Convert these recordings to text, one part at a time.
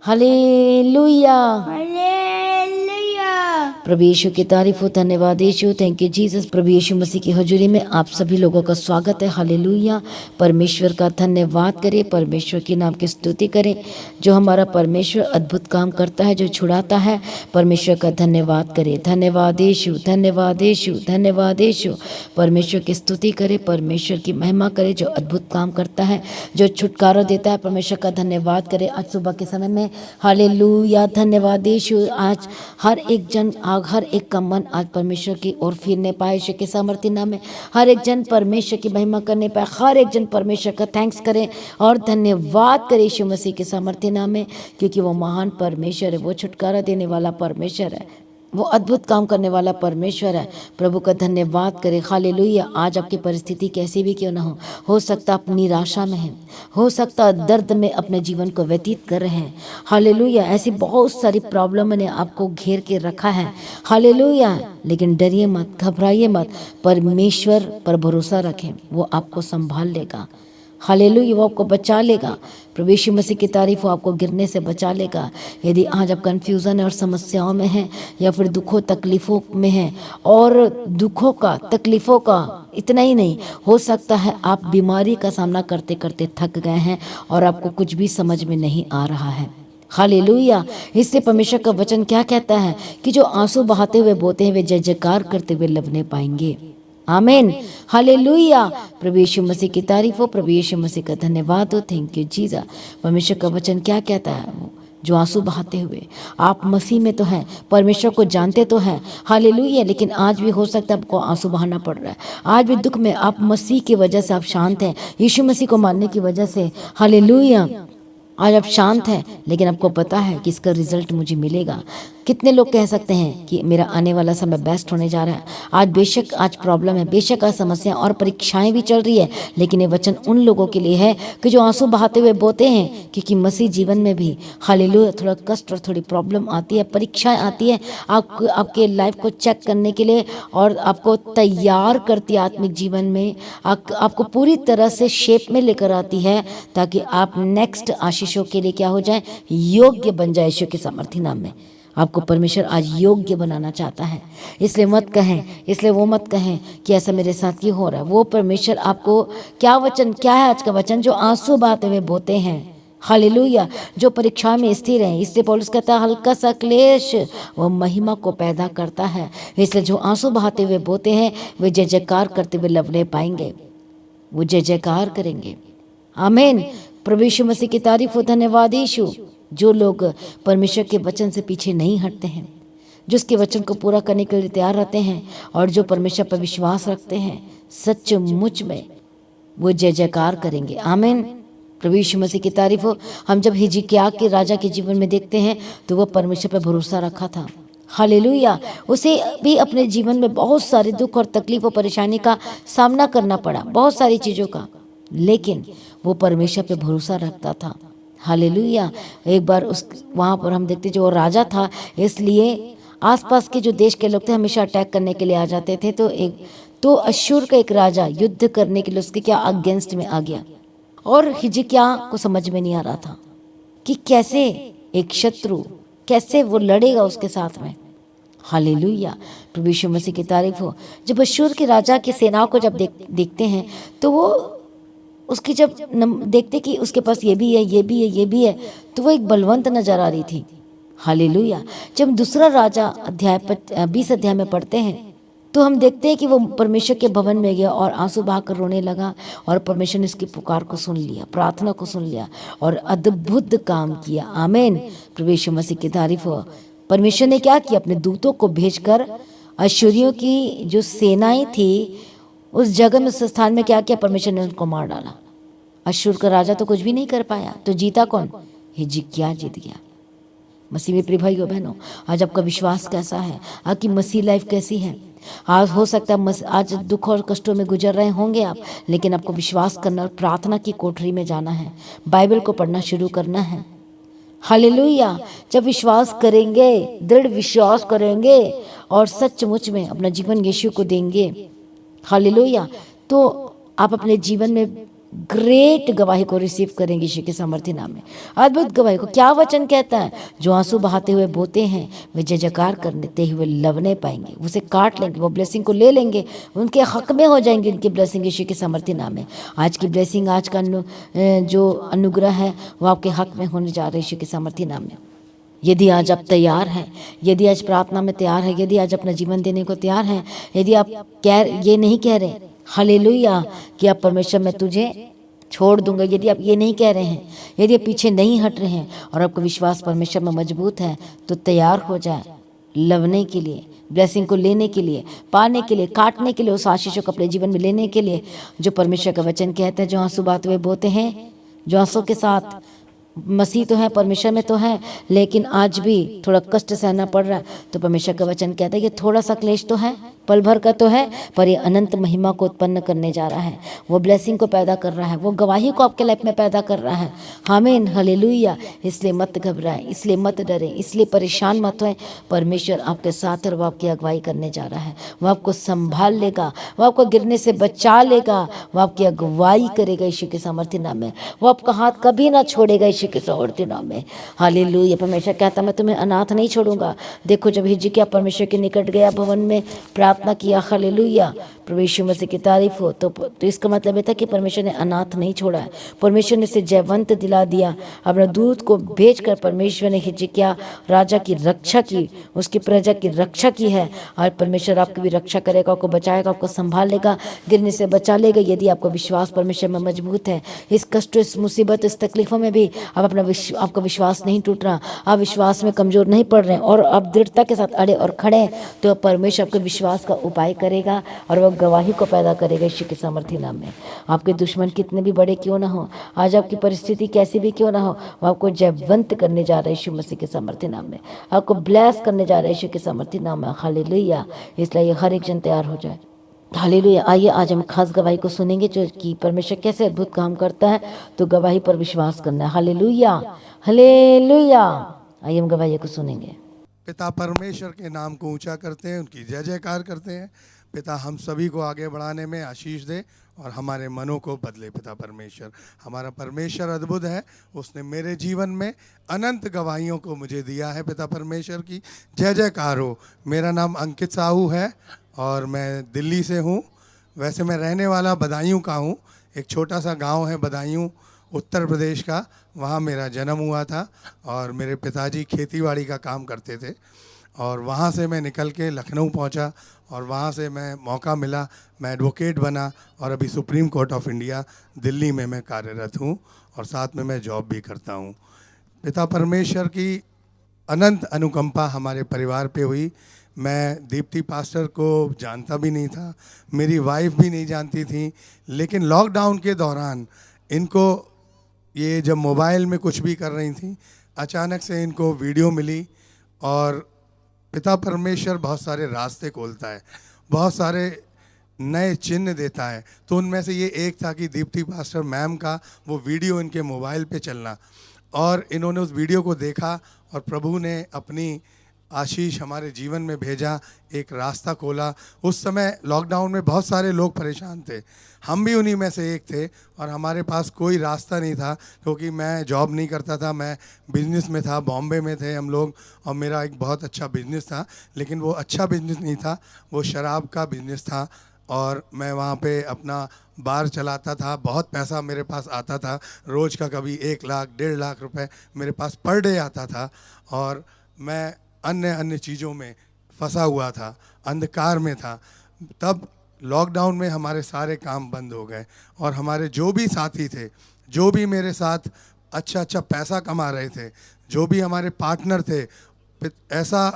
Hallelujah. Hallelujah. प्रभु यीशु की तारीफ हो, धन्यवाद यीशु, थैंक यू जीसस। प्रभु यीशु मसीह की हजूरी में आप सभी लोगों का स्वागत है। हालेलुया। परमेश्वर का धन्यवाद करें, परमेश्वर की नाम की स्तुति करें। जो हमारा परमेश्वर अद्भुत काम करता है, जो छुड़ाता है, परमेश्वर का धन्यवाद करें। धन्यवाद यीशु, धन्यवाद यीशु, धन्यवाद यीशु। परमेश्वर की स्तुति करें, परमेश्वर की महिमा करें, जो अद्भुत काम करता है, जो छुटकारा देता है। परमेश्वर का धन्यवाद करें आज सुबह के समय में। हालेलुया। धन्यवाद यीशु। आज हर एक जन, हर एक का मन आज परमेश्वर की ओर फिरने पाए यीशु के सामर्थ्य नाम में। हर एक जन परमेश्वर की महिमा करने पाए, हर एक जन परमेश्वर का थैंक्स करें और धन्यवाद करें यीशु मसीह के सामर्थ्य नाम में, क्योंकि वो महान परमेश्वर है, वो छुटकारा देने वाला परमेश्वर है, वो अद्भुत काम करने वाला परमेश्वर है। प्रभु का धन्यवाद करें। हालेलुया। आज आपकी परिस्थिति कैसी भी क्यों ना हो सकता आप निराशा में हैं, हो सकता दर्द में अपने जीवन को व्यतीत कर रहे हैं। हालेलुया। ऐसी बहुत सारी प्रॉब्लम ने आपको घेर के रखा है। हालेलुया। लेकिन डरिए मत, घबराइए मत, परमेश्वर पर भरोसा रखें, वो आपको संभाल लेगा। हालेलुया। वो आपको बचा लेगा। प्रभु यीशु मसीह की तारीफ हो, आपको गिरने से बचा लेगा। यदि आज आप कन्फ्यूज़न और समस्याओं में हैं, या फिर दुखों तकलीफ़ों में हैं, और दुखों का तकलीफ़ों का इतना ही नहीं, हो सकता है आप बीमारी का सामना करते करते थक गए हैं और आपको कुछ भी समझ में नहीं आ रहा है। हालेलुया। इसलिए परमेश्वर का वचन क्या कहता है कि जो आंसू बहाते हुए बोते हैं, वे जय जयकार करते हुए लवने पाएंगे। आमीन। हालेलुया। प्रभु यीशु मसीह की तारीफ हो, प्रभु यीशु मसीह का धन्यवाद हो, थैंक यू जीसस। परमेश्वर का वचन क्या कहता है? जो आंसू बहाते हुए, आप मसीह में तो हैं, परमेश्वर को जानते तो हैं। हालेलुया। लेकिन आज भी हो सकता है आपको आंसू बहाना पड़ रहा है, आज भी दुख में आप मसीह की वजह से आप शांत हैं, यीशु मसीह को मानने की वजह से। हालेलुया। आज आप शांत हैं, लेकिन आपको पता है कि इसका रिजल्ट मुझे मिलेगा। कितने लोग कह सकते हैं कि मेरा आने वाला समय बेस्ट होने जा रहा है? आज बेशक आज प्रॉब्लम है, बेशक आज समस्या और परीक्षाएं भी चल रही है, लेकिन ये वचन उन लोगों के लिए है कि जो आंसू बहाते हुए बोते हैं, क्योंकि मसीह जीवन में भी हालेलुया थोड़ा कष्ट और थोड़ी प्रॉब्लम आती है, परीक्षाएं आती है आपके लाइफ को चेक करने के लिए, और आपको तैयार करती है आत्मिक जीवन में, आपको पूरी तरह से शेप में लेकर आती है, ताकि आप नेक्स्ट आशीषों के लिए क्या हो जाए? योग्य बन जाए। यीशु के सामर्थ्य नाम में आपको परमेश्वर आज योग्य बनाना चाहता है। इसलिए मत कहें, इसलिए वो मत कहें कि ऐसा मेरे साथ क्यों हो रहा है। वो परमेश्वर आपको क्या वचन, क्या है आज का वचन? जो आंसू बहाते हुए बोते हैं, हालेलुया, जो परीक्षा में स्थिर हैं। इसलिए पौलुस कहता है हल्का सा क्लेश वो महिमा को पैदा करता है। इसलिए जो आंसू बहाते हुए बोते हैं, वे जय जयकार करते हुए लवने पाएंगे, वो जय जयकार करेंगे। आमीन। प्रभु यीशु मसीह की तारीफ हो, धन्यवाद यीशु। जो लोग परमेश्वर के वचन से पीछे नहीं हटते हैं, जो उसके वचन को पूरा करने के लिए तैयार रहते हैं, और जो परमेश्वर पर विश्वास रखते हैं, सचमुच में वो जय जयकार करेंगे। आमीन। प्रभु यीशु मसीह की तारीफ हो। हम जब हिजकिय्याह के राजा के जीवन में देखते हैं, तो वह परमेश्वर पर भरोसा रखा था। हालेलुया। उसे भी अपने जीवन में बहुत सारे दुख और तकलीफ और परेशानी का सामना करना पड़ा, बहुत सारी चीज़ों का, लेकिन वो परमेश्वर पे भरोसा रखता था। हालेलुया। एक बार उस वहाँ पर हम देखते, जो राजा था, इसलिए आसपास के जो देश के लोग थे हमेशा अटैक करने के लिए आ जाते थे। तो अश्शूर का एक राजा युद्ध करने के लिए उसके क्या अगेंस्ट में आ गया, और हिजकिय्याह को समझ में नहीं आ रहा था कि कैसे एक शत्रु, कैसे वो लड़ेगा उसके साथ में। हालेलुया। प्रभु यीशु मसीह की तारीफ हो। जब अश्शूर के राजा की सेनाओं को जब देखते हैं, तो वो उसकी जब देखते कि उसके पास ये भी है, ये भी है, ये भी है, तो वो एक बलवंत नजर आ रही थी। हालेलुया। जब दूसरा राजा अध्याय 20 अध्याय में पढ़ते हैं, तो हम देखते हैं कि वो परमेश्वर के भवन में गया और आंसू बहाकर रोने लगा, और परमेश्वर ने उसकी पुकार को सुन लिया, प्रार्थना को सुन लिया, और अद्भुत काम किया। आमीन। प्रभु यीशु मसीह की तारीफ हो। परमेश्वर ने क्या किया? अपने दूतों को भेजकर अश्शूरियों की जो सेनाएं थी उस जगह में, उस स्थान में क्या किया? परमेश्वर ने उनको मार डाला। अश्शूर का राजा तो कुछ भी नहीं कर पाया, तो जीता कौन? हिजकिय्याह जीत गया। मसीह में प्रिय भाइयों बहनों, आज आपका विश्वास कैसा है? आपकी मसीह लाइफ कैसी है? आज हो सकता है आज दुख और कष्टों में गुजर रहे होंगे आप, लेकिन आपको विश्वास करना और प्रार्थना की कोठरी में जाना है, बाइबल को पढ़ना शुरू करना है। हालेलुया। जब विश्वास करेंगे, दृढ़ विश्वास करेंगे, और सचमुच में अपना जीवन यीशु को देंगे, हालेलुया, तो आप अपने जीवन में ग्रेट गवाही को रिसीव करेंगे यीशु के सामर्थ्य नाम में। अद्भुत गवाही को क्या वचन कहता है, जो आंसू बहाते हुए बोते हैं वे जय जयकार करते हुए लवने पाएंगे, उसे काट लेंगे, वो ब्लेसिंग को ले लेंगे, उनके हक में हो जाएंगे उनकी ब्लेसिंग यीशु के सामर्थ्य नाम में। आज की ब्लेसिंग, आज का जो अनुग्रह है वो आपके हक में होने जा रहा है यीशु के सामर्थ्य नाम में। यदि आज आप तैयार हैं, यदि आज प्रार्थना में तैयार है, यदि आज अपना जीवन देने को तैयार हैं, यदि आप ये नहीं कह रहे हालेलुया कि आप परमेश्वर मैं तुझे छोड़ दूंगा, यदि आप ये नहीं कह रहे हैं, यदि आप पीछे नहीं हट रहे हैं और आपका विश्वास परमेश्वर में मजबूत है, तो तैयार हो जाए लवने के लिए, ब्लेसिंग को लेने के लिए, पाने के लिए, काटने के लिए, उस आशीषों को अपने जीवन में लेने के लिए जो परमेश्वर का वचन कहता है। जो आंसू बहाते हुए बोते हैं, जो आंसू के साथ मसीह तो है, परमेश्वर में तो है, लेकिन आज भी थोड़ा कष्ट सहना पड़ रहा है, तो परमेश्वर का वचन कहता है कि थोड़ा सा क्लेश तो है, पल भर का तो है, पर ये अनंत महिमा को उत्पन्न करने जा रहा है, वो ब्लेसिंग को पैदा कर रहा है, वो गवाही को आपके लाइफ में पैदा कर रहा है। आमीन, हालेलुया। इसलिए मत घबराएं, इसलिए मत डरें, इसलिए परेशान मत होएं। परमेश्वर आपके साथ और वो आपकी अगुवाई करने जा रहा है, वो आपको संभाल लेगा, वो आपको गिरने से बचा लेगा, वो आपकी अगुवाई करेगा यीशु के सामर्थ्य नाम में। वो आपका हाथ कभी ना छोड़ेगा यीशु के सामर्थ्य नाम में। हालेलुया। परमेश्वर कहता मैं तुम्हें अनाथ नहीं छोड़ूंगा। देखो जब हिजकिय्याह परमेश्वर के निकट गया, भवन में प्रार्थना किया, हालेलुया, प्रभु यीशु मसीह की तारीफ हो, तो इसका मतलब ये था कि परमेश्वर ने अनाथ नहीं छोड़ा है, परमेश्वर ने उसे जयवंत दिला दिया। अपना दूत को भेजकर परमेश्वर ने हिजकिय्याह राजा की रक्षा की, उसकी प्रजा की रक्षा की है। और परमेश्वर आपकी भी रक्षा करेगा, आपको बचाएगा, आपको संभाल लेगा, गिरने से बचा लेगा, यदि आपका विश्वास परमेश्वर में मजबूत है। इस कष्ट, इस मुसीबत, इस तकलीफों में भी आप आपका विश्वास नहीं टूट रहा, आप विश्वास में कमजोर नहीं पड़ रहे और आप दृढ़ता के साथ अड़े और खड़े हैं, तो परमेश्वर आपके विश्वास का उपाय करेगा और वह गवाही को पैदा करेगा यीशु के सामर्थ्य नाम में। आपके दुश्मन कितने भी बड़े क्यों ना हो, आज आपकी परिस्थिति कैसी भी क्यों ना हो, वो आपको जयवंत करने जा रहा है यीशु मसीह के सामर्थ्य नाम में, आपको ब्लेस करने जा रहा है यीशु के सामर्थ्य नाम में। हालेलुया। इसलिए हर एक जन तैयार हो जाए। हालेलुया। आइए आज हम खास गवाही को सुनेंगे जो कि परमेश्वर कैसे अद्भुत काम करता है, तो गवाही पर विश्वास करना है। Hallelujah, hallelujah. आइए हम गवाही को सुनेंगे। पिता परमेश्वर के नाम को ऊंचा करते हैं, उनकी जय जयकार करते हैं। पिता हम सभी को आगे बढ़ाने में आशीष दे और हमारे मनों को बदले। पिता परमेश्वर, हमारा परमेश्वर अद्भुत है, उसने मेरे जीवन में अनंत गवाहियों को मुझे दिया है। पिता परमेश्वर की जय जयकार हो। मेरा नाम अंकित साहू है और मैं दिल्ली से हूँ। वैसे मैं रहने वाला बदायूं का हूँ। एक छोटा सा गांव है बदायूं, उत्तर प्रदेश का, वहाँ मेरा जन्म हुआ था और मेरे पिताजी खेतीबाड़ी का काम करते थे। और वहाँ से मैं निकल के लखनऊ पहुँचा और वहाँ से मैं मौका मिला, मैं एडवोकेट बना और अभी supreme court of India Delhi में मैं कार्यरत हूँ और साथ में मैं जॉब भी करता हूँ। पिता परमेश्वर की अनंत अनुकंपा हमारे परिवार पे हुई। मैं दीप्ति पास्टर को जानता भी नहीं था, मेरी वाइफ भी नहीं जानती थी, लेकिन लॉकडाउन के दौरान इनको ये जब मोबाइल में कुछ भी कर रही थी, अचानक से इनको वीडियो मिली और पिता परमेश्वर बहुत सारे रास्ते खोलता है, बहुत सारे नए चिन्ह देता है। तो उनमें से ये एक था कि दीप्ति पास्टर मैम का वो वीडियो इनके मोबाइल पे चलना, और इन्होंने उस वीडियो को देखा और प्रभु ने अपनी आशीष हमारे जीवन में भेजा, एक रास्ता खोला। उस समय लॉकडाउन में बहुत सारे लोग परेशान थे, हम भी उन्हीं में से एक थे और हमारे पास कोई रास्ता नहीं था, क्योंकि मैं जॉब नहीं करता था, मैं बिज़नेस में था, बॉम्बे में थे हम लोग और मेरा एक बहुत अच्छा बिज़नेस था, लेकिन वो अच्छा बिज़नेस नहीं था, वो शराब का बिज़नेस था और मैं वहाँ पे अपना बार चलाता था। बहुत पैसा मेरे पास आता था, रोज़ का कभी 1 लाख 1.5 लाख रुपए मेरे पास पर डे आता था और मैं अन्य चीज़ों में फंसा हुआ था, अंधकार में था। तब लॉकडाउन में हमारे सारे काम बंद हो गए और हमारे जो भी साथी थे, जो भी मेरे साथ अच्छा पैसा कमा रहे थे, जो भी हमारे पार्टनर थे, ऐसा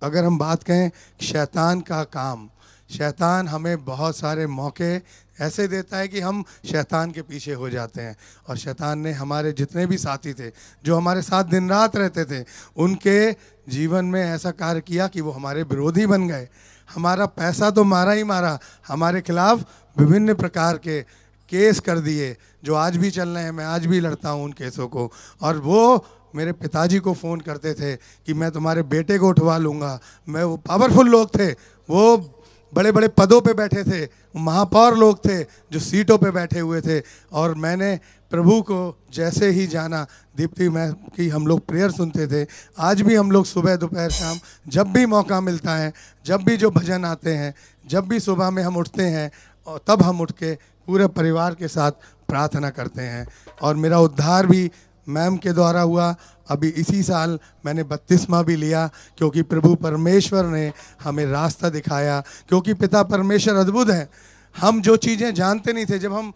अगर हम बात कहें शैतान का काम, शैतान हमें बहुत सारे मौके ऐसे देता है कि हम शैतान के पीछे हो जाते हैं। और शैतान ने हमारे जितने भी साथी थे, जो हमारे साथ दिन रात रहते थे, उनके जीवन में ऐसा कार्य किया कि वो हमारे विरोधी बन गए। हमारा पैसा तो मारा ही मारा, हमारे खिलाफ विभिन्न प्रकार के केस कर दिए जो आज भी चल रहे हैं। मैं आज भी लड़ता हूँ उन केसों को। और वो मेरे पिताजी को फ़ोन करते थे कि मैं तुम्हारे बेटे को उठवा लूँगा। मैं वो पावरफुल लोग थे, वो बड़े बड़े पदों पे बैठे थे, महापौर लोग थे जो सीटों पे बैठे हुए थे। और मैंने प्रभु को जैसे ही जाना, दीप्ति मैं की हम लोग प्रेयर सुनते थे। आज भी हम लोग सुबह दोपहर शाम जब भी मौका मिलता है, जब भी जो भजन आते हैं, जब भी सुबह में हम उठते हैं, और तब हम उठ के पूरे परिवार के साथ प्रार्थना करते हैं। और मेरा उद्धार भी मैम के द्वारा हुआ। अभी इसी साल मैंने बपतिस्मा भी लिया, क्योंकि प्रभु परमेश्वर ने हमें रास्ता दिखाया, क्योंकि पिता परमेश्वर अद्भुत है। हम जो चीज़ें जानते नहीं थे, जब हम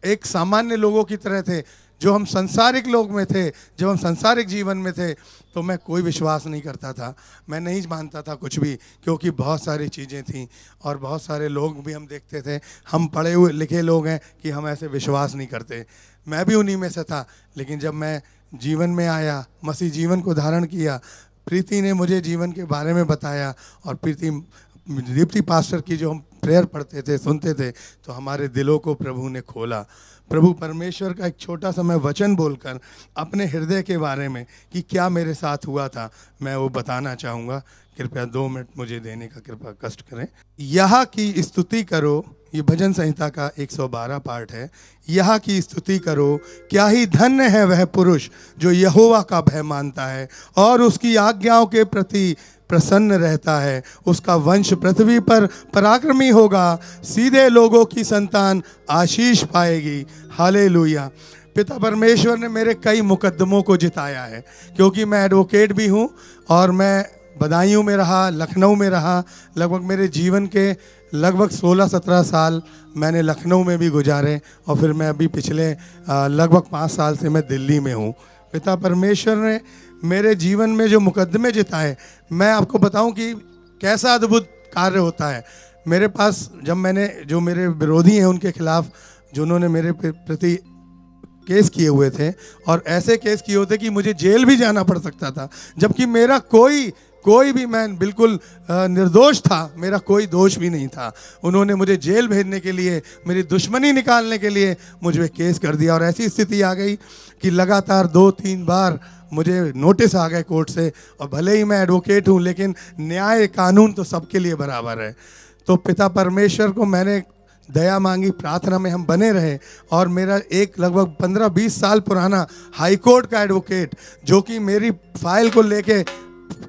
एक सामान्य लोगों की तरह थे, जो हम संसारिक लोग में थे, जब हम संसारिक जीवन में थे, तो मैं कोई विश्वास नहीं करता था, मैं नहीं मानता था कुछ भी, क्योंकि बहुत सारी चीज़ें थीं और बहुत सारे लोग भी हम देखते थे। हम पढ़े हुए लिखे लोग हैं कि हम ऐसे विश्वास नहीं करते, मैं भी उन्हीं में से था। लेकिन जब मैं जीवन में आया, मसीह जीवन को धारण किया, प्रीति ने मुझे जीवन के बारे में बताया, और प्रीति दीप्ति पास्टर की जो हम प्रेयर पढ़ते थे, सुनते थे, तो हमारे दिलों को प्रभु ने खोला। प्रभु परमेश्वर का एक छोटा सा मैं वचन बोलकर अपने हृदय के बारे में कि क्या मेरे साथ हुआ था, मैं वो बताना चाहूँगा। कृपया 2 मिनट मुझे देने का कृपया कष्ट करें। यहाँ की स्तुति करो, ये भजन संहिता का 112 पार्ट है। यहाँ की स्तुति करो, क्या ही धन्य है वह पुरुष जो यहोवा का भय मानता है और उसकी आज्ञाओं के प्रति प्रसन्न रहता है। उसका वंश पृथ्वी पर पराक्रमी होगा, सीधे लोगों की संतान आशीष पाएगी। हालेलुया। पिता परमेश्वर ने मेरे कई मुकद्दमों को जिताया है, क्योंकि मैं एडवोकेट भी हूँ और मैं बदायूं में रहा, लखनऊ में रहा। लगभग मेरे जीवन के लगभग 16-17 साल मैंने लखनऊ में भी गुजारे, और फिर मैं अभी पिछले लगभग 5 साल से मैं दिल्ली में हूँ। पिता परमेश्वर ने मेरे जीवन में जो मुकद्दमे जिताए, मैं आपको बताऊं कि कैसा अद्भुत कार्य होता है। मेरे पास जब मैंने, जो मेरे विरोधी हैं उनके खिलाफ, जिन्होंने मेरे प्रति केस किए हुए थे, और ऐसे केस किए होते कि मुझे जेल भी जाना पड़ सकता था, जबकि मेरा कोई भी, मैं बिल्कुल निर्दोष था, मेरा कोई दोष भी नहीं था। उन्होंने मुझे जेल भेजने के लिए, मेरी दुश्मनी निकालने के लिए मुझ पे केस कर दिया। और ऐसी स्थिति आ गई कि लगातार 2-3 बार मुझे नोटिस आ गए कोर्ट से। और भले ही मैं एडवोकेट हूँ, लेकिन न्याय कानून तो सबके लिए बराबर है। तो पिता परमेश्वर को मैंने दया मांगी, प्रार्थना में हम बने रहे। और मेरा एक लगभग 15-20 साल पुराना हाई कोर्ट का एडवोकेट, जो कि मेरी फाइल को लेके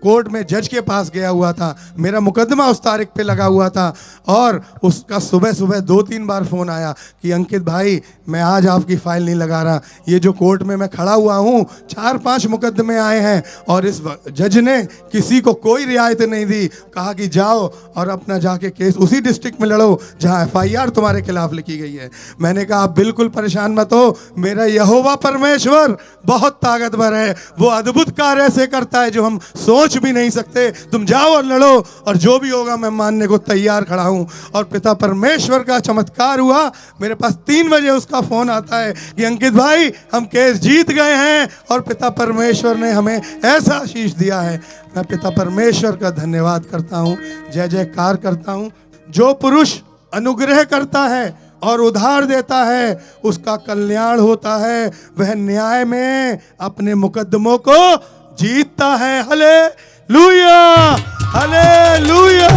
कोर्ट में जज के पास गया हुआ था, मेरा मुकदमा उस तारीख पे लगा हुआ था, और उसका सुबह सुबह 2-3 बार फ़ोन आया कि अंकित भाई, मैं आज आपकी फ़ाइल नहीं लगा रहा, ये जो कोर्ट में मैं खड़ा हुआ हूँ, 4-5 मुकदमे आए हैं और इस जज ने किसी को कोई रियायत नहीं दी। कहा कि जाओ और अपना जाके केस उसी डिस्ट्रिक्ट में लड़ो जहाँ FIR तुम्हारे खिलाफ लिखी गई है। मैंने कहा आप बिल्कुल परेशान मत हो, मेरा यहोवा परमेश्वर बहुत ताकतवर है, वो अद्भुत कार्य ऐसे करता है जो हम सोच भी नहीं सकते। तुम जाओ और लड़ो, और जो भी होगा मैं मानने को तैयार खड़ा हूं। और पिता परमेश्वर का चमत्कार हुआ। मेरे पास 3 बजे उसका फोन आता है कि अंकित भाई, हम केस जीत गए हैं और पिता परमेश्वर ने हमें ऐसा आशीष दिया है। मैं पिता परमेश्वर का धन्यवाद करता हूं, जय जयकार करता हूं। जो पुरुष अनुग्रह करता है और उधार देता है, उसका कल्याण होता है, वह न्याय में अपने मुकद्दमों को जीतता है। हालेलुया, हालेलुया,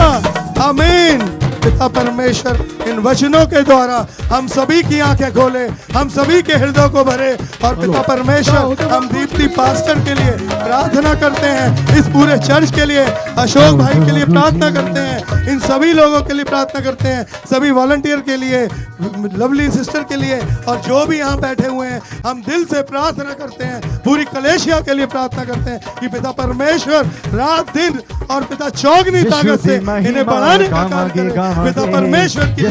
आमीन। पिता परमेश्वर इन वचनों के द्वारा हम सभी की आंखें खोले, हम सभी के हृदय को भरे। और पिता परमेश्वर, हम दीप्ति पास्टर के लिए प्रार्थना करते हैं, इस पूरे चर्च के लिए, अशोक भाई के लिए प्रार्थना करते हैं, इन सभी लोगों के लिए प्रार्थना करते हैं, सभी वॉलंटियर के लिए, लवली सिस्टर के लिए, और जो भी यहाँ बैठे हुए हैं, हम दिल से प्रार्थना करते हैं। पूरी कलेशिया के लिए प्रार्थना करते हैं कि पिता परमेश्वर रात दिन और पिता चौगनी ताकत से इन्हें बढ़ाने का काम करें। पिता परमेश्वर की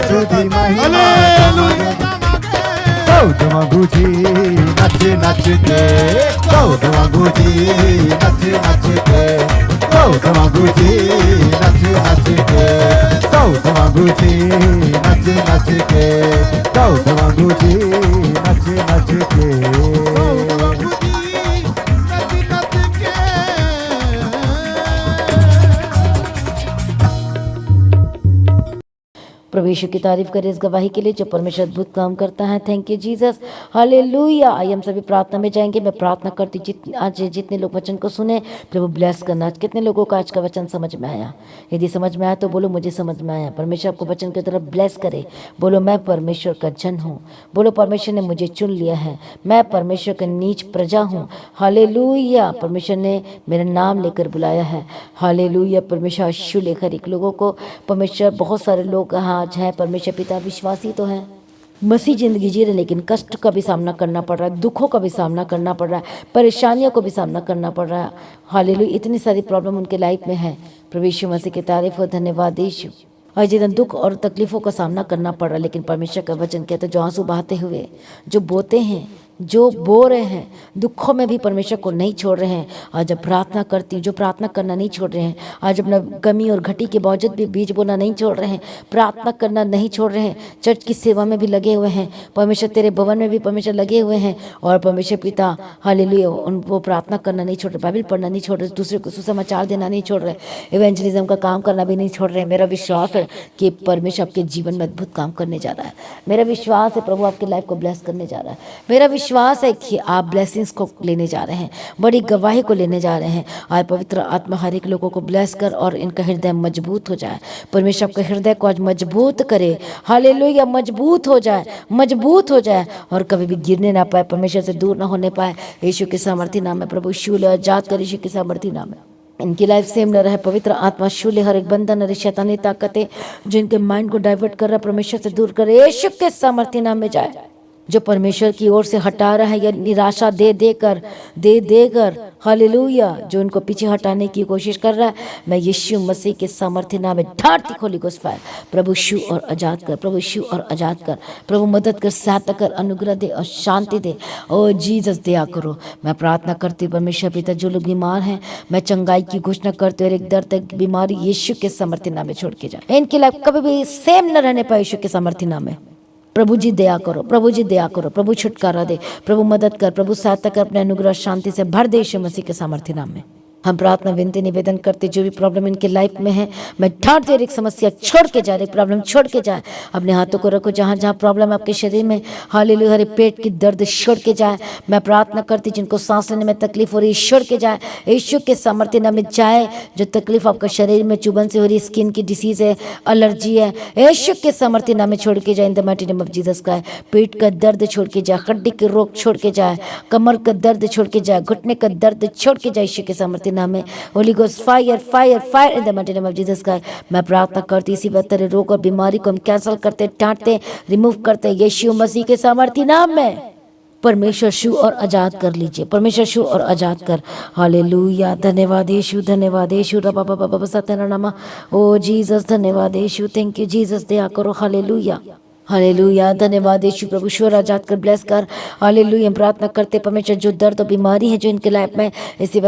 हालेलुया। गौतम गुजी नच नच के, गौतम गुजी नच नच के, गौतम गुजी नच नच के, गौतम गुजी नच नच के, गौतम गुजी नच नच के। प्रभु यीशु की तारीफ करें इस गवाही के लिए जो परमेश्वर अद्भुत काम करता है। Thank you Jesus, hallelujah. आइए हम सभी प्रार्थना में जाएंगे। मैं प्रार्थना करती आज जितने लोग वचन को सुने प्रभु ब्लेस करना। आज कितने लोगों को आज का वचन समझ में आया? यदि समझ में आया तो बोलो मुझे समझ में आया। परमेश्वर आपको वचन की तरफ ब्लेस करे। बोलो मैं परमेश्वर का जन हूँ। बोलो परमेश्वर ने मुझे चुन लिया है, मैं परमेश्वर का नीच प्रजा हूँ। हालेलुया, परमेश्वर ने मेरा नाम लेकर बुलाया है। हालेलुया, परमेश्वर आशीष लेकर एक लोगों को परमेश्वर, बहुत सारे लोग आज हैं परमेश्वर पिता विश्वासी तो हैं, मसीह जिंदगी जी रहे, लेकिन कष्ट का भी सामना करना पड़ रहा है, दुखों का भी सामना करना पड़ रहा है, परेशानियों को भी सामना करना पड़ रहा है। हालेलुया, इतनी सारी प्रॉब्लम उनके लाइफ में है। प्रभु यीशु मसीह की तारीफ हो, धन्यवाद यीशु। और जितना दुख और तकलीफों का सामना करना पड़ रहा है, लेकिन परमेश्वर का वचन कहता है जो आंसू बहाते हुए, जो बोते हैं, जो बो रहे हैं, दुखों में भी परमेश्वर को नहीं छोड़ रहे हैं। आज जब प्रार्थना करती हूँ, जो प्रार्थना करना नहीं छोड़ रहे हैं, आज अपना कमी और घटी के बावजूद भी बीज बोना नहीं छोड़ रहे हैं, प्रार्थना करना नहीं छोड़ रहे हैं, चर्च की सेवा में भी लगे हुए हैं, परमेश्वर तेरे भवन में भी परमेश्वर लगे हुए हैं, और परमेश्वर पिता हालेलुया उनको प्रार्थना करना नहीं छोड़ रहे, बाइबल पढ़ना नहीं छोड़ रहे, दूसरे को सुसमाचार देना नहीं छोड़ रहे, इवेंजलिज्म का काम करना भी नहीं छोड़ रहे। मेरा विश्वास है कि परमेश्वर आपके जीवन में अद्भुत काम करने जा रहा है। मेरा विश्वास है प्रभु आपकी लाइफ को ब्लेस करने जा रहा है। मेरा विश्वास है कि आप ब्लेसिंग्स को लेने जा रहे हैं, बड़ी गवाही को लेने जा रहे हैं। आज पवित्र आत्मा हर एक लोगों को ब्लेस कर और इनका हृदय मजबूत हो जाए। परमेश्वर आपके हृदय को आज मजबूत करे। हालेलुया, मजबूत हो जाए, मजबूत हो जाए और कभी भी गिरने ना पाए, परमेश्वर से दूर ना होने पाए। यीशु के सामर्थी नाम में प्रभु शूल आजाद कर, यीशु के सामर्थी नाम में इनकी लाइफ सेम न रहे। पवित्र आत्मा शूल हर एक बंधन, हर शैतानी ताकतें जो इनके माइंड को डाइवर्ट कर रहा है, परमेश्वर से दूर करे, यीशु के सामर्थी नाम में जाए। जो परमेश्वर की ओर से हटा रहा है या निराशा दे देकर हालेलुया जो इनको पीछे हटाने की कोशिश कर रहा है, मैं यीशु मसीह के सामर्थ्य नाम में ढांढती खोली गोस फायर। प्रभु शू और आजाद कर, प्रभु शू और आजाद कर, प्रभु मदद कर, सहायता कर, अनुग्रह दे और शांति दे। ओ जीसस दया करो। मैं प्रार्थना करती हूँ परमेश्वर पिता जो लोग बीमार हैं, मैं चंगाई की घोषणा करती हूँ और एक दर्द एक बीमारी यीशु के सामर्थ्य नाम में छोड़ के जाए। इनकी लाइफ कभी भी सेम न रहने पाए यीशु के सामर्थ्य नाम में। प्रभु जी दया करो, प्रभु जी दया करो, प्रभु छुटकारा दे, प्रभु मदद कर, प्रभु सहायता कर, अपने अनुग्रह शांति से भर दे यीशु मसीह के सामर्थ्य नाम में। हम प्रार्थना विनती निवेदन करते जो भी प्रॉब्लम इनके लाइफ में है, मैं ढांढ दे, एक समस्या छोड़ के जाए, एक प्रॉब्लम छोड़ के जाए। अपने हाथों को रखो जहाँ जहाँ प्रॉब्लम है आपके शरीर में, हालेलुया, हर पेट की दर्द छोड़ के जाए। मैं प्रार्थना करती जिनको सांस लेने में तकलीफ हो रही है छोड़ के जाए, यीशु के सामर्थ्य नाम में जाए। जो तकलीफ आपका शरीर में चुभन से हो रही है, स्किन की डिसीज है, एलर्जी है, यीशु के सामर्थ्य नाम में छोड़ के जाए। In the mighty name of Jesus का पेट का दर्द छोड़ के जाए, हड्डी के रोग छोड़ के जाए, कमर का दर्द छोड़ के जाए, घुटने का दर्द छोड़ के जाए यीशु के सामर्थ्य नाम में। Holi ghost fire fire fire in the mighty name of Jesus का मैं प्रार्थना करती इसी तरह रोग और बीमारी को हम कैंसल करते, डांटते, रिमूव करते यीशु मसीह के सामर्थ्य नाम में। परमेश्वर शू और आजाद कर लीजिए, परमेश्वर शू और आजाद कर। हालेलुया, धन्यवाद यीशु, धन्यवाद यीशु, रबा बाबा बाबा सत्यनामा। ओ जीसस धन्यवाद यीशु, थैंक यू जीसस, दया करो। हालेलुया हालेलुया, धन्यवाद यीशु, प्रभु श्वर आजाद कर, ब्लेस कर। हालेलुया, हम प्रार्थना करते परमेश्वर जो दर्द और बीमारी है जो इनके लाइफ में इसी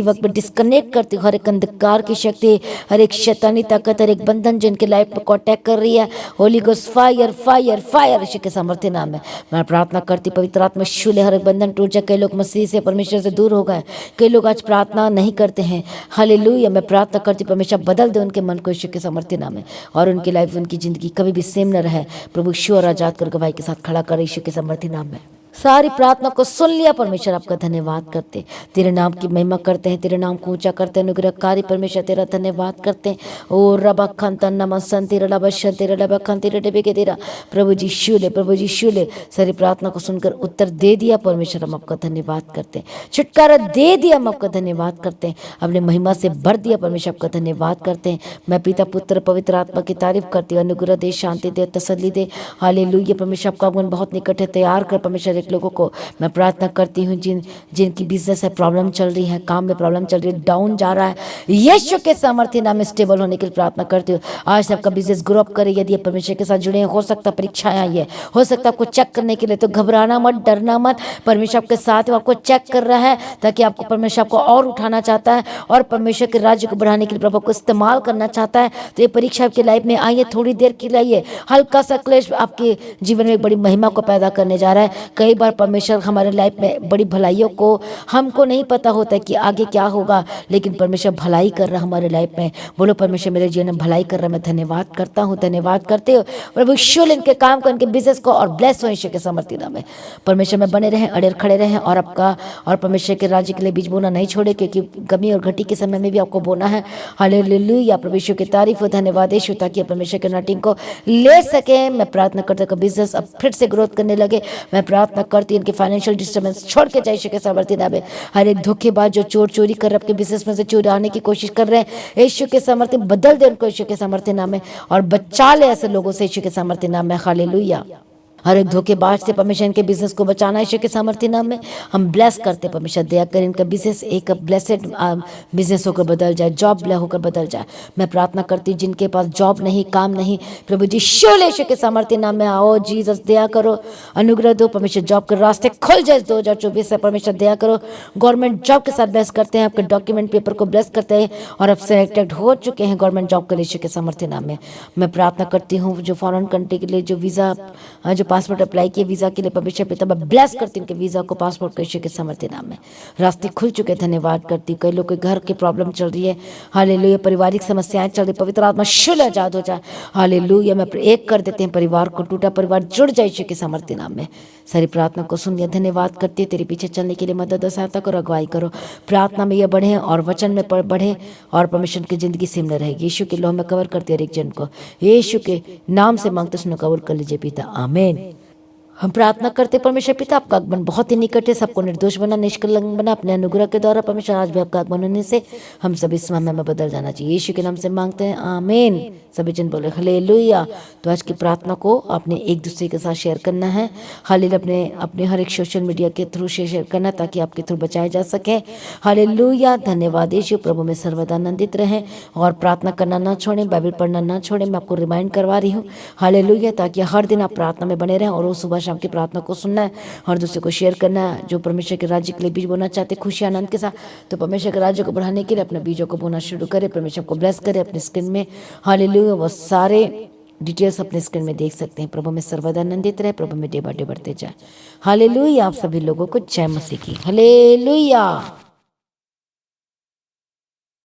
वक्त में डिस्कनेक्ट करती हूँ। हर एक अंधकार की शक्ति, हर एक शैतानी ताकत, हर एक बंधन जो इनके लाइफ में अटैक कर रही है, holy ghost fire fire fire Yeshu के सामर्थ्य नाम में मैं प्रार्थना करती। पवित्र आत्मा शूले हर एक बंधन टूट जाए। कई लोग मसीह से, परमेश्वर से दूर हो गए, कई लोग आज प्रार्थना नहीं करते हैं। हालेलुया, मैं प्रार्थना करती परमेश्वर बदल दे उनके मन को यीशु के सामर्थ्य नाम में, और उनकी लाइफ, उनकी जिंदगी कभी भी सेम न रहे। प्रभु श्वर आजाद कर गवाही के साथ खड़ा कर यीशु के सामर्थ्य नाम में। सारी प्रार्थना को सुन लिया परमेश्वर, आपका धन्यवाद करते, तेरे नाम की महिमा करते हैं, तेरे नाम को ऊंचा करते हैं। अनुग्रहकारी परमेश्वर तेरा धन्यवाद करते हैं। ओ रबा खंता नमसन तेरा रबा शन तेरा रबा खन तेरे डबे के तेरा प्रभु जी शूले, प्रभु जी शूले। सारी प्रार्थना को सुनकर उत्तर दे दिया परमेश्वर, हम आपका धन्यवाद करते हैं। छुटकारा दे दिया, हम आपका धन्यवाद करते हैं। अपने महिमा से भर दिया परमेश्वर, आपका धन्यवाद करते हैं। मैं पिता पुत्र पवित्र आत्मा की तारीफ करती हूँ। अनुग्रह दे, शांति दे, तसल्ली दे। हालेलुया, परमेश्वर आपका आगमन बहुत निकट है, तैयार कर परमेश्वर एक लोगों को। मैं प्रार्थना करती हूँ जिनकी बिजनेस है प्रॉब्लम चल रही है, काम में प्रॉब्लम चल रही है, डाउन जा रहा है, यीशु के सामर्थ्य नाम में स्टेबल होने के लिए प्रार्थना करती हूँ। आज से आपका बिजनेस ग्रो अप करे। यदि परमेश्वर के साथ जुड़े हैं, हो सकता परीक्षाएं आई है, हो सकता आपको चेक करने के लिए, तो घबराना मत, डरना मत। परमेश्वर आपके साथ है, आपको चेक कर रहा है ताकि आपको परमेश्वर आपको और उठाना चाहता है और परमेश्वर के राज्य को बढ़ाने के लिए प्रभु को इस्तेमाल करना चाहता है। तो ये परीक्षा आपकी लाइफ में आई है, थोड़ी देर के लिए, हल्का सा क्लेश आपके जीवन में एक बड़ी महिमा को पैदा करने जा रहा है। कई कई बार परमेश्वर हमारे लाइफ में बड़ी भलाइयों को हमको नहीं पता होता है कि आगे क्या होगा, लेकिन परमेश्वर भलाई कर रहा है हमारे लाइफ में। बोलो परमेश्वर मेरे जीवन में भलाई कर रहा है, मैं धन्यवाद करता हूँ, धन्यवाद करते हो प्रभु यीशु। इनके काम को, इनके बिजनेस को और ब्लेस हो यीशु के समर्थी नाम में। परमेश्वर में बने रहें, अड़े खड़े रहें और आपका और परमेश्वर के राज्य के लिए बीज बोना नहीं छोड़े, क्योंकि कमी और घटी के समय में भी आपको बोना है। हालेलुया, प्रभु यीशु की तारीफ हो, धन्यवाद यीशु, ताकि परमेश्वर के नाटिंग को ले सके। मैं प्रार्थना करता हूँ बिजनेस अब फिर से ग्रोथ करने लगे। मैं प्रार्थना करती हूँ इनके फाइनेंशियल डिस्टर्बेंस छोड़ के जाए यीशु के समर्थी नाम में। हर एक धोखेबाज जो चोर चोरी कर रहे हैं, आपके बिजनेस में से चुराने की कोशिश कर रहे हैं, यीशु के समर्थी बदल दे उनको यीशु के समर्थी नाम में, और बचा ले ऐसे लोगों से यीशु के समर्थी नाम में। हालेलुया, हर एक धोखेबाज से परमेश्वर इनके बिजनेस को बचाना यीशु के सामर्थ्य नाम में। हम ब्लेस करते परमेश्वर, दया कर इनका बिजनेस एक ब्लेसेड बिजनेस होकर बदल जाए, जॉब होकर बदल जाए। मैं प्रार्थना करती जिनके पास जॉब नहीं, काम नहीं, प्रभु जी यीशु के सामर्थ्य नाम में आओ जीसस, दया करो, अनुग्रह दो परमेश्वर, जॉब के रास्ते खुल जाए 2024 से परमेश्वर, दया करो। गवर्नमेंट जॉब के साथ ब्लेस करते हैं, आपके डॉक्यूमेंट पेपर को ब्लेस करते हैं और अब सिलेक्टेड हो चुके हैं गवर्नमेंट जॉब के लिए यीशु के सामर्थ्य नाम में। मैं प्रार्थना करती हूँ जो फॉरेन कंट्री के लिए जो वीज़ा जो पासपोर्ट अप्लाई किए वीज़ा के लिए परमेश्वर पिता मैं ब्लेस करती हूँ कि वीज़ा को, पासपोर्ट को यीशु के सामर्थ्य नाम में रास्ते खुल चुके, धन्यवाद करती। कई लोग के घर की प्रॉब्लम चल रही है, हालेलुया, पारिवारिक समस्याएं चल रही, पवित्र आत्मा शुल आजाद हो जाए, हालेलुया। मैं एक कर देते हैं परिवार को, टूटा परिवार जुड़ जाए यीशु के सामर्थ्य नाम में। सारी प्रार्थना को सुन लिया, धन्यवाद करती है। तेरे पीछे चलने के लिए मदद और सहायता करो, अगुवाई करो। प्रार्थना में ये बढ़े और वचन में बढ़े और परमेश्वर की जिंदगी सिमने रहेगी। यीशु के लोह में कवर करते हर एक जन को, यीशु के नाम से मांगते सुनो, कवर कर लीजिए पिता, आमीन। हम प्रार्थना करते परमेश्वर पिता, आपका आगमन बहुत ही निकट है, सबको निर्दोष बना, निष्कलंक बना अपने अनुग्रह के द्वारा परमेश्वर। आज भी आपका आगमन होने से हम सभी इस समय में बदल जाना चाहिए, यीशु के नाम से मांगते हैं, आमीन। सभी जन बोले हालेलुया। तो आज की प्रार्थना को आपने एक दूसरे के साथ शेयर करना है, हालेलुया, अपने हर एक सोशल मीडिया के थ्रू शेयर करना ताकि आपके थ्रू बचाए जा सके। हालेलुया, धन्यवाद यीशु। प्रभु में सर्वदा आनंदित रहें और प्रार्थना करना ना छोड़ें, बाइबल पढ़ना ना छोड़ें। मैं आपको रिमाइंड करवा रही हूँ, हालेलुया, ताकि हर दिन आप प्रार्थना में बने रहें और वो सुबह शाम की प्रार्थना को सुनना है और दूसरे को शेयर करना है। जो परमेश्वर के राज्य के लिए बीज बोना चाहते खुशी आनंद के साथ, तो परमेश्वर के राज्य को बढ़ाने के लिए अपने बीजों को बोना शुरू करें। परमेश्वर को ब्लेस करें अपने स्क्रीन में, हालेलुया। वो सारे डिटेल्स अपने स्क्रीन में देख सकते हैं। प्रभु में सर्वदा आनंदित रहे, प्रभु में डे बाय डे बढ़ते जाए। हालेलुया। आप सभी लोगों को जय मसीह की, हालेलुया।